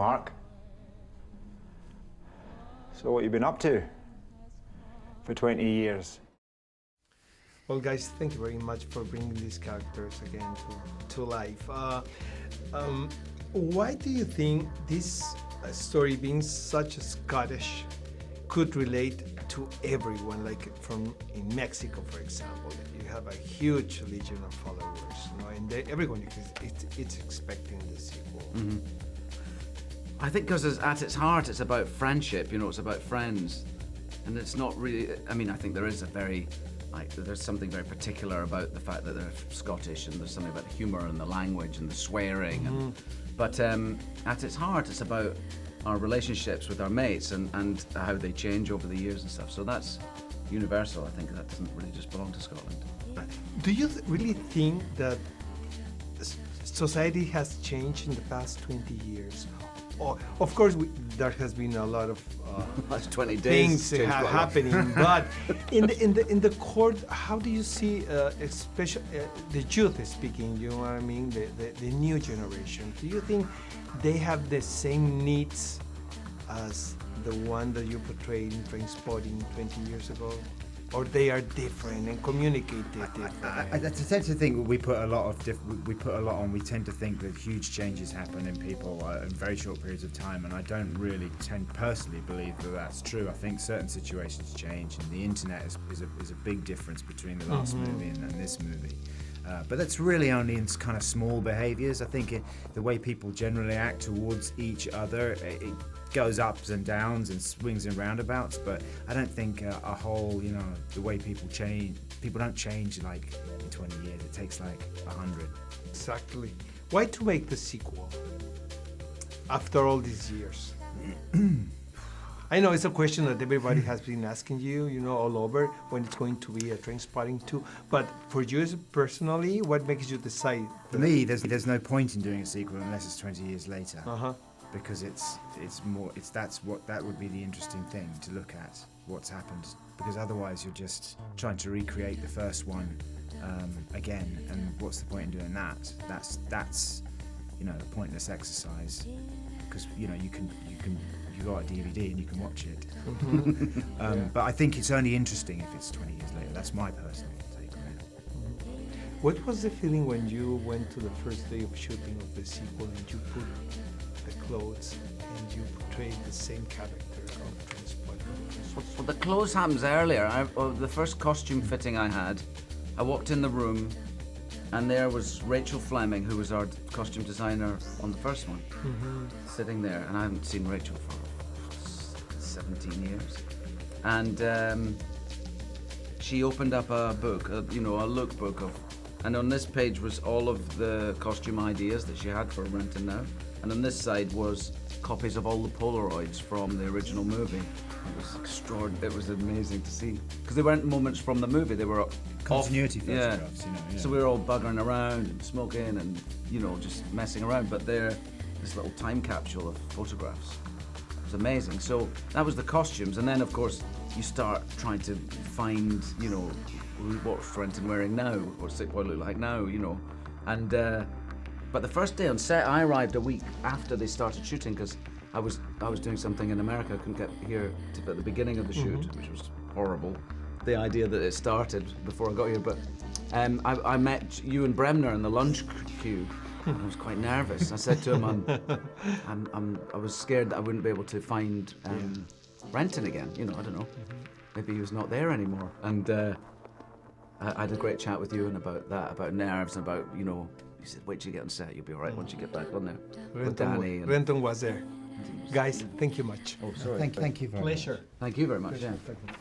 Mark. So what have you been up to for 20 years? Well, guys, thank you very much for bringing these characters again to life. Why do you think this story, being such a Scottish, could relate to everyone? Like from in Mexico, for example, you have a huge legion of followers, you know, and everyone it's expecting the sequel. Mm-hmm. I think because at its heart, it's about friendship. You know, it's about friends, and it's not really. I mean, I think there is there's something very particular about the fact that they're Scottish, and there's something about the humour and the language and the swearing. Mm-hmm. But at its heart, it's about our relationships with our mates and how they change over the years and stuff. So that's universal. I think that doesn't really just belong to Scotland. Do you really think that society has changed in the past 20 years? Oh, of course, there has been a lot of That's 20 days things happening, but in the court, how do you see, especially the youth speaking? You know what I mean? The new generation. Do you think they have the same needs as the one that you portrayed in Trainspotting 20 years ago? Or they are different and communicate different? I tend to think we put a lot on. We tend to think that huge changes happen in people in very short periods of time, and I don't really personally believe that that's true. I think certain situations change, and the internet is a big difference between the last movie and this movie. But that's really only in kind of small behaviours. I think the way people generally act towards each other, it goes ups and downs and swings and roundabouts, but I don't think a whole, you know, the way people change, people don't change like in 20 years, it takes like 100. Exactly. Why to make the sequel after all these years? I know it's a question that everybody has been asking you, you know, all over, when it's going to be a Trainspotting 2, but for you personally, what makes you decide? For me, there's no point in doing a sequel unless it's 20 years later. Because that would be the interesting thing to look at, what's happened, because otherwise you're just trying to recreate the first one again, and what's the point in doing that? That's you know, a pointless exercise, because you know you got a DVD and you can watch it. But I think it's only interesting if it's 20 years later. That's my personal take on it. What was the feeling when you went to the first day of shooting of the sequel and you put the clothes and you portrayed the same character of Trainspotting? Well, the clothes happens earlier. The first costume fitting I had, I walked in the room and there was Rachel Fleming, who was our costume designer on the first one, sitting there, and I haven't seen Rachel for 17 years. And she opened up a book, a lookbook and on this page was all of the costume ideas that she had for Renton now. And on this side was copies of all the Polaroids from the original movie. It was extraordinary. It was amazing to see, because they weren't moments from the movie. They were continuity photographs. You know, yeah. So we were all buggering around and smoking and just messing around. But they're this little time capsule of photographs. It was amazing. So that was the costumes, and then of course you start trying to find what's Renton wearing now, what's Sick Boy look like now, and. But the first day on set, I arrived a week after they started shooting, because I was doing something in America. I couldn't get here at the beginning of the shoot, which was horrible. The idea that it started before I got here, but I met Ewan Bremner in the lunch queue. I was quite nervous. I said to him, I was scared that I wouldn't be able to find Renton again. I don't know. Maybe he was not there anymore. And I had a great chat with Ewan about that, about nerves, and about He said, wait till you get on set, you'll be all right once you get back on there. With Danny. Renton was there. Guys, thank you much. Oh, sorry. Thank you very much. Pleasure. Thank you very much. Pleasure. Yeah.